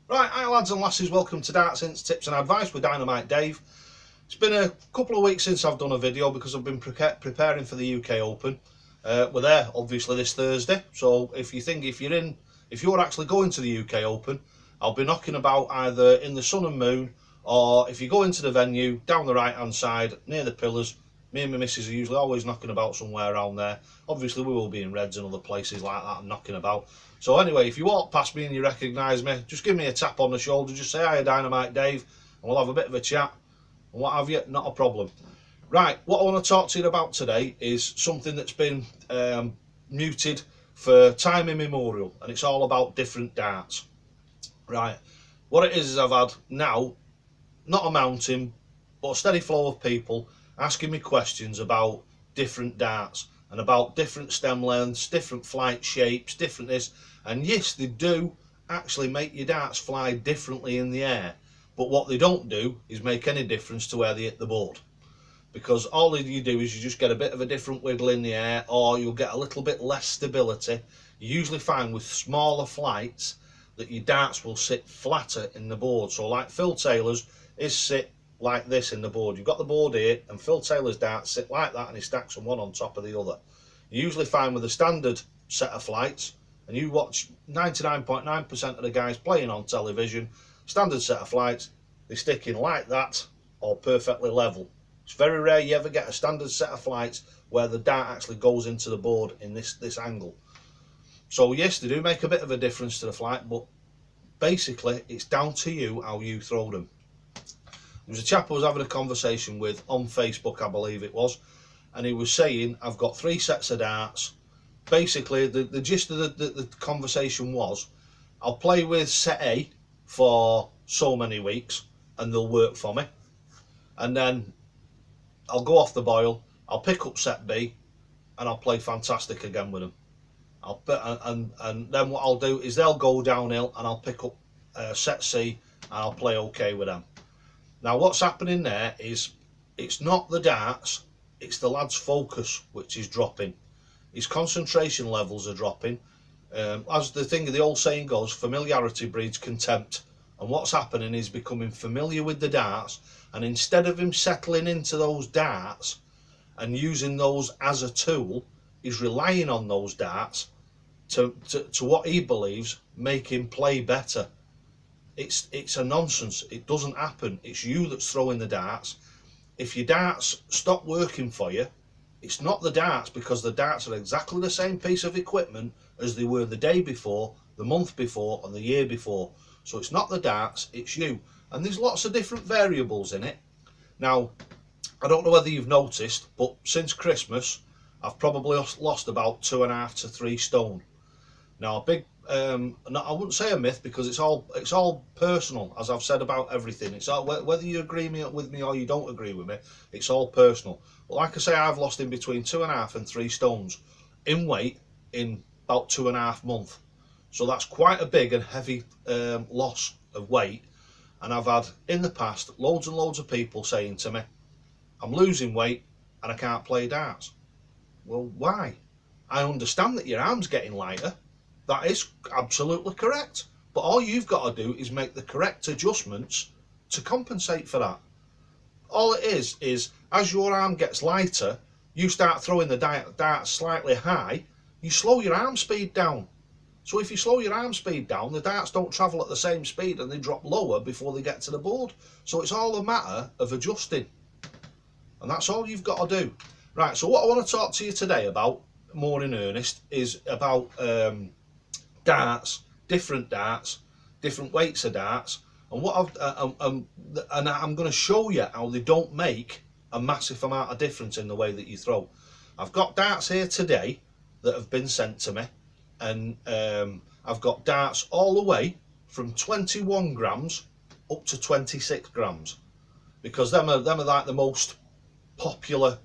Right, hi lads and lasses, welcome to Darts Hints, Tips and Advice with Dynamite Dave. It's been a couple of weeks since I've done a video because I've been preparing for the UK Open. We're there obviously this Thursday, so if you're actually going to the UK Open, I'll be knocking about either in the sun and moon, or if you go into the venue, down the right hand side, near the pillars. Me and my missus are usually always knocking about somewhere around there. Obviously we will be in Reds and other places like that and knocking about. So anyway, if you walk past me and you recognise me, just give me a tap on the shoulder, just say hi Dynamite Dave, and we'll have a bit of a chat and what have you, not a problem. Right, what I want to talk to you about today is something that's been muted for time immemorial, and it's all about different darts. Right, what it is I've had now, not a mountain, but a steady flow of people asking me questions about different darts and about different stem lengths, different flight shapes, different this. And yes, they do actually make your darts fly differently in the air, but what they don't do is make any difference to where they hit the board, because all you do is you just get a bit of a different wiggle in the air, or you'll get a little bit less stability. You usually find with smaller flights that your darts will sit flatter in the board. So like Phil Taylor's is sit like this in the board. You've got the board here, and Phil Taylor's darts sit like that, and he stacks them one on top of the other. You usually find with a standard set of flights, and you watch 99.9% of the guys playing on television, standard set of flights, they stick in like that or perfectly level. It's very rare you ever get a standard set of flights where the dart actually goes into the board in this angle. So yes, they do make a bit of a difference to the flight, but basically it's down to you how you throw them. There was a chap I was having a conversation with on Facebook, I believe it was, and he was saying, I've got 3 sets of darts. Basically, the gist of the conversation was, I'll play with set A for so many weeks, and they'll work for me. And then I'll go off the boil, I'll pick up set B, and I'll play fantastic again with them. And then what I'll do is they'll go downhill, and I'll pick up set C, and I'll play okay with them. Now what's happening there is, it's not the darts, it's the lad's focus which is dropping. His concentration levels are dropping. As the old saying goes, familiarity breeds contempt. And what's happening is becoming familiar with the darts, and instead of him settling into those darts and using those as a tool, he's relying on those darts to what he believes make him play better. It's a nonsense. It doesn't happen. It's you that's throwing the darts. If your darts stop working for you, it's not the darts, because the darts are exactly the same piece of equipment as they were the day before, the month before, and the year before. So it's not the darts, it's you. And there's lots of different variables in it. Now, I don't know whether you've noticed, but since Christmas, I've probably lost about 2.5 to 3 stone. Now, a big, I wouldn't say a myth, because it's all personal, as I've said about everything. It's all, whether you agree with me or you don't agree with me, it's all personal. But like I say, I've lost in between 2.5 and 3 stones in weight in about 2.5 months. So that's quite a big and heavy loss of weight. And I've had in the past loads and loads of people saying to me, I'm losing weight and I can't play darts. Well, why? I understand that your arm's getting lighter. That is absolutely correct. But all you've got to do is make the correct adjustments to compensate for that. All it is as your arm gets lighter, you start throwing the darts slightly high, you slow your arm speed down. So if you slow your arm speed down, the darts don't travel at the same speed and they drop lower before they get to the board. So it's all a matter of adjusting. And that's all you've got to do. Right, so what I want to talk to you today about, more in earnest, is about darts, different weights of darts, and what I'm going to show you how they don't make a massive amount of difference in the way that you throw. I've got darts here today that have been sent to me, and I've got darts all the way from 21 grams up to 26 grams, because them are like the most popular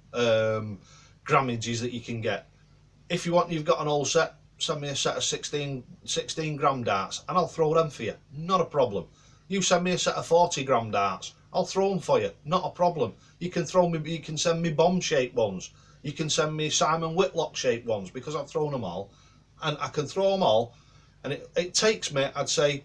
grammages that you can get. If you want, you've got an old set, send me a set of 16 gram darts and I'll throw them for you, not a problem. You send me a set of 40 gram darts, I'll throw them for you, not a problem. You can send me bomb shaped ones, you can send me Simon Whitlock shaped ones, because I've thrown them all, and I can throw them all. And it takes me, I'd say,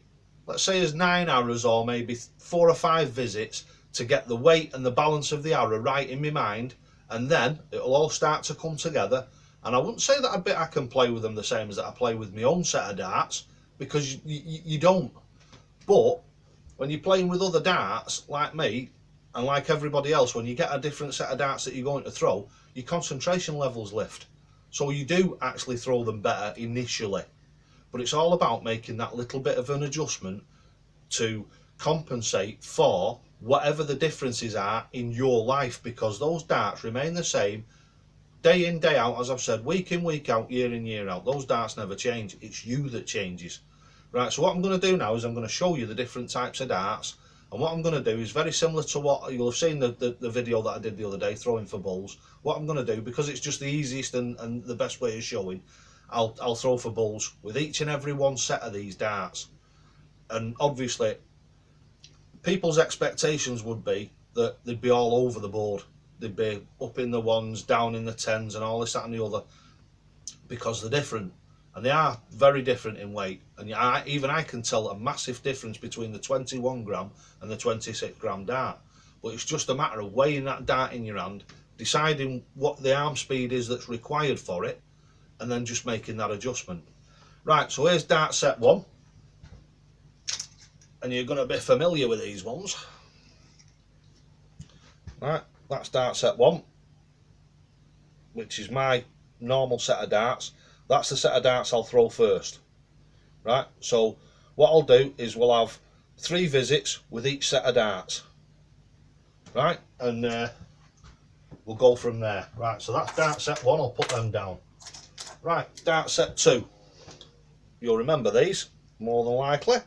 let's say as 9 arrows or maybe 4 or 5 visits to get the weight and the balance of the arrow right in my mind, and then it'll all start to come together. And I wouldn't say that I can play with them the same as that I play with my own set of darts, because you don't. But when you're playing with other darts like me and like everybody else, when you get a different set of darts that you're going to throw, your concentration levels lift, so you do actually throw them better initially. But it's all about making that little bit of an adjustment to compensate for whatever the differences are in your life, because those darts remain the same day in, day out, as I've said, week in, week out, year in, year out. Those darts never change. It's you that changes. Right, so what I'm going to do now is I'm going to show you the different types of darts, and what I'm going to do is very similar to what you'll have seen the video that I did the other day, throwing for bulls. What I'm going to do, because it's just the easiest and the best way of showing, I'll throw for bulls with each and every one set of these darts. And obviously people's expectations would be that they'd be all over the board. They'd be up in the ones, down in the tens, and all this, that and the other, because they're different. And they are very different in weight. And even I can tell a massive difference between the 21 gram and the 26 gram dart. But it's just a matter of weighing that dart in your hand, deciding what the arm speed is that's required for it, and then just making that adjustment. Right, so here's dart set 1. And you're going to be familiar with these ones. Right, that's dart set 1, which is my normal set of darts. That's the set of darts I'll throw first. Right, so what I'll do is we'll have 3 visits with each set of darts. Right, and we'll go from there. Right, so that's dart set 1, I'll put them down. Right, dart set 2. You'll remember these, more than likely.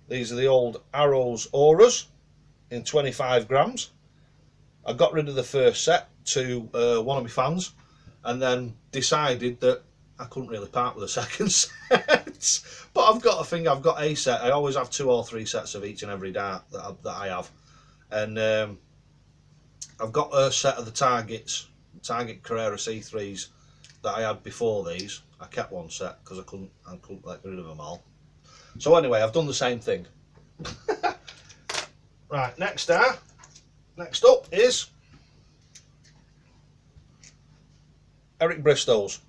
These are the old Arrows Auras in 25 grams. I got rid of the first set to one of my fans, and then decided that I couldn't really part with the second set. But I've got a set. I always have 2 or 3 sets of each and every dart that I have. And I've got a set of the Target Carrera C3s that I had before these. I kept one set because I couldn't get rid of them all. So anyway, I've done the same thing. Right, next up is Eric Bristow's.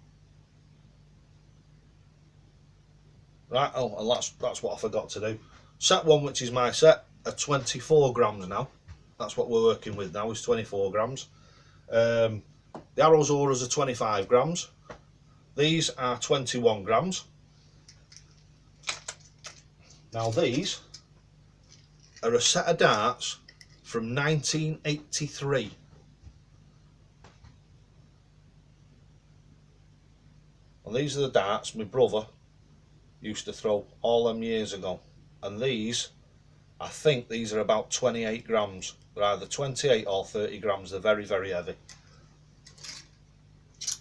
Right, oh, and that's what I forgot to do. Set 1, which is my set, are 24 grams now. That's what we're working with now, is 24 grams. The Arrows Auras are 25 grams. These are 21 grams. Now these are a set of darts from 1983. And these are the darts my brother used to throw all them years ago. And these, I think these are about 28 grams. They're either 28 or 30 grams. They're very, very heavy.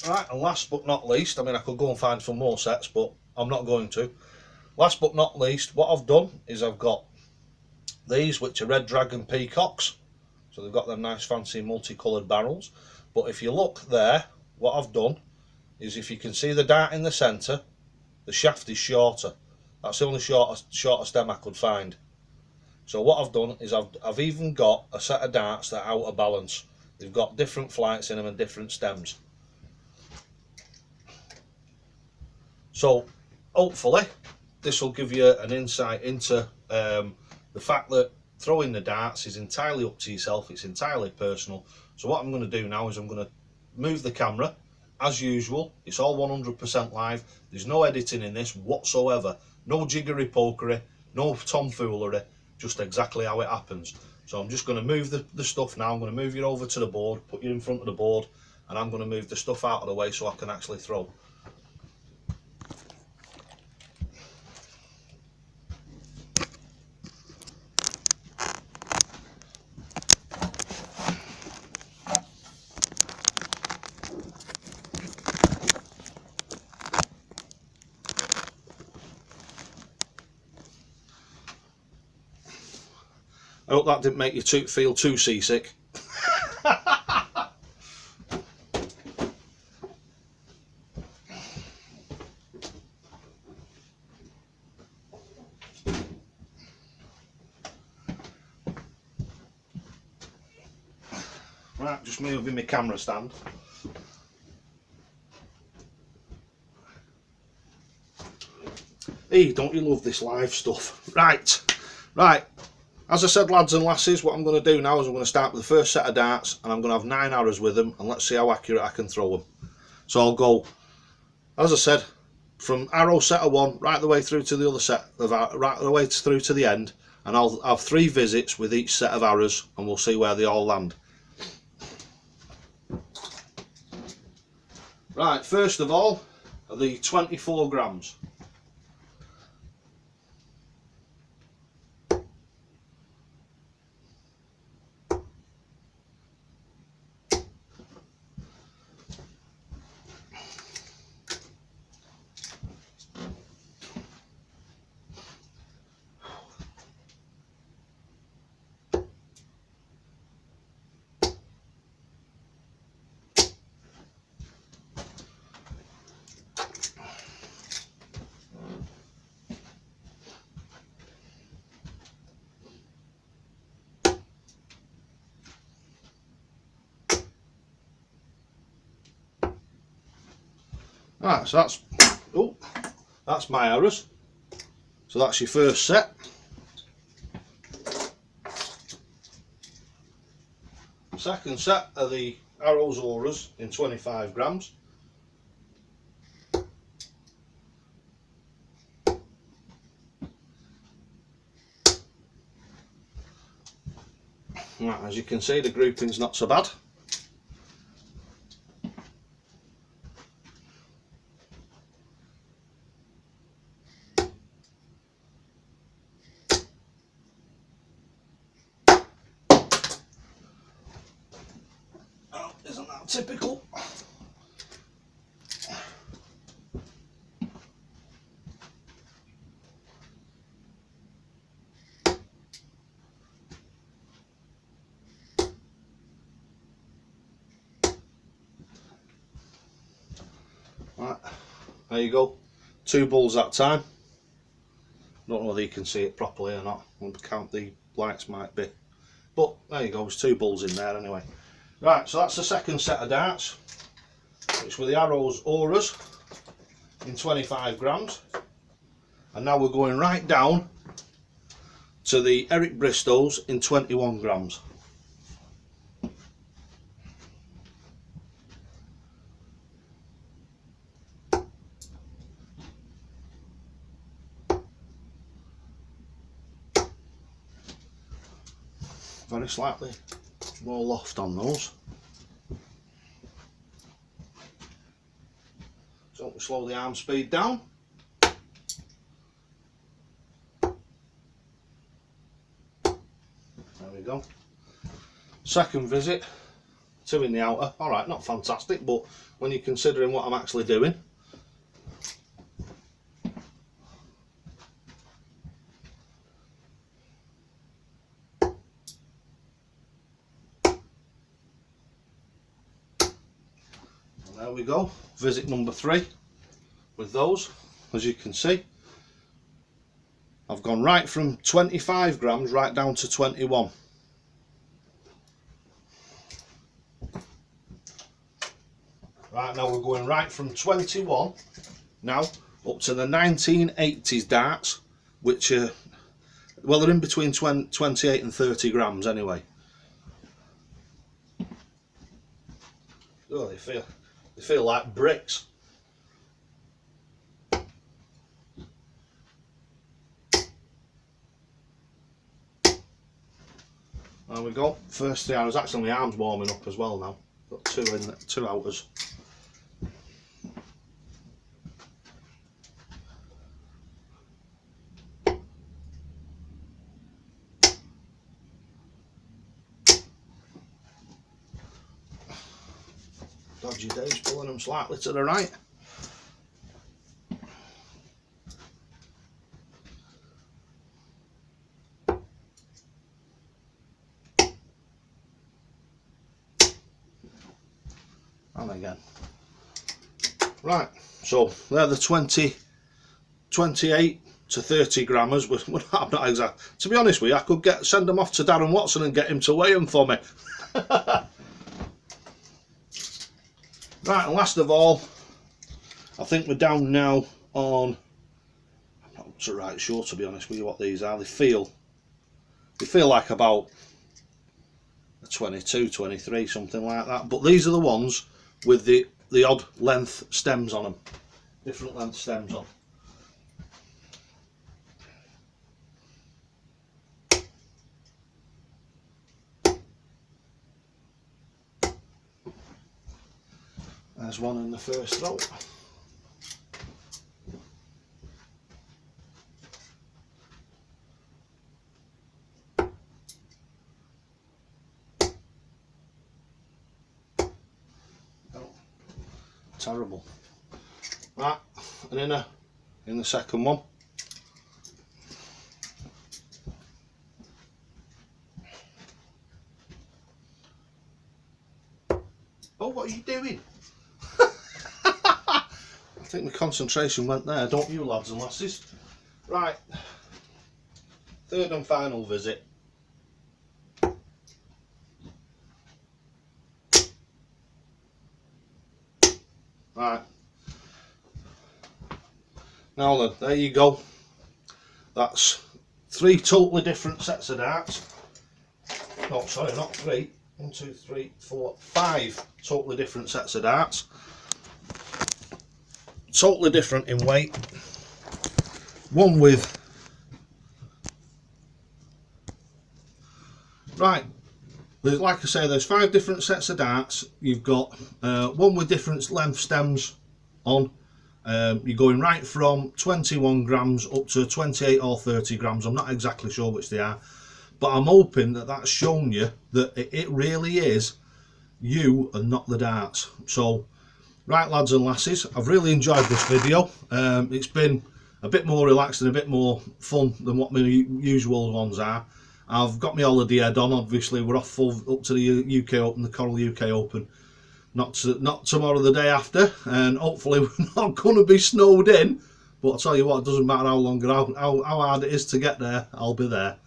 Right, and last but not least, I mean I could go and find some more sets, but I'm not going to. Last but not least, what I've done is I've got these, which are Red Dragon Peacocks. So they've got them nice fancy multicoloured barrels. But if you look there, what I've done is, if you can see the dart in the centre, the shaft is shorter. That's the only shorter stem I could find. So what I've done is I've even got a set of darts that are out of balance. They've got different flights in them and different stems. So hopefully this will give you an insight into the fact that throwing the darts is entirely up to yourself. It's entirely personal. So what I'm going to do now is I'm going to move the camera as usual. It's all 100% live. There's no editing in this whatsoever. No jiggery pokery, no tomfoolery, just exactly how it happens. So I'm just going to move the stuff now. I'm going to move you over to the board, put you in front of the board, and I'm going to move the stuff out of the way so I can actually throw. I hope that didn't make you feel too seasick. Right, just moving my camera stand. Hey, don't you love this live stuff? Right, as I said, lads and lasses, what I'm going to do now is I'm going to start with the first set of darts, and I'm going to have 9 arrows with them, and let's see how accurate I can throw them. So I'll go, as I said, from arrow set of 1 right the way through to the other set of right the way through to the end, and I'll have 3 visits with each set of arrows, and we'll see where they all land. Right, first of all are the 24 grams. Right, so that's my arrows. So that's your first set. Second set are the arrows auras in 25 grams. Right, as you can see, the grouping's not so bad. Oh, isn't that typical? Right, there you go. 2 bulls that time. Don't know whether you can see it properly or not. On count the lights might be. But there you go, there's 2 bulls in there anyway. Right, so that's the second set of darts. It's with the arrows auras in 25 grams. And now we're going right down to the Eric Bristows in 21 grams. Very slightly more loft on those. So we slow the arm speed down. There we go. Second visit, 2 in the outer. Alright, not fantastic, but when you're considering what I'm actually doing. There we go, visit number 3 with those. As you can see, I've gone right from 25 grams right down to 21. Right, now we're going right from 21 now up to the 1980s darts, which are, well, they're in between 28 and 30 grams anyway. Oh, they feel like bricks. There we go. First 3 hours. Actually, my arm's warming up as well now. Got 2 in, 2 outers. Dodgy Dave's pulling them slightly to the right. And again. Right, so they're the 28 to 30 grammers. I'm not exact. To be honest with you, I could send them off to Darren Watson and get him to weigh them for me. Right, and last of all, I think we're down now on, I'm not so right sure to be honest with you what these are. They feel like about a 22, 23, something like that. But these are the ones with the odd length stems on them, different length stems on. There's one in the first throat. Oh, terrible. Right, and in the second one. Oh, what are you doing? I think the concentration went there, don't you lads and lasses? Right, third and final visit. Right, now then, there you go. That's 3 totally different sets of darts. No, sorry, not 3. 1, 2, 3, 4, 5 totally different sets of darts. Totally different in weight. One with, right, like I say, there's 5 different sets of darts. You've got one with different length stems on. You're going right from 21 grams up to 28 or 30 grams. I'm not exactly sure which they are, but I'm hoping that that's shown you that it really is you and not the darts. So right, lads and lasses, I've really enjoyed this video. It's been a bit more relaxed and a bit more fun than what my usual ones are. I've got my holiday head on, obviously. We're off up to the UK Open, the Coral UK Open. Not tomorrow, the day after, and hopefully we're not going to be snowed in. But I'll tell you what, it doesn't matter how long, how hard it is to get there, I'll be there.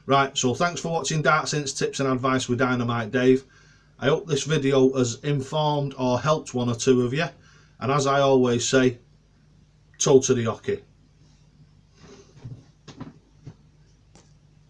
Right, so thanks for watching Darts Hints, Tips and Advice with Dynamite Dave. I hope this video has informed or helped one or two of you. And as I always say, toe to the hockey.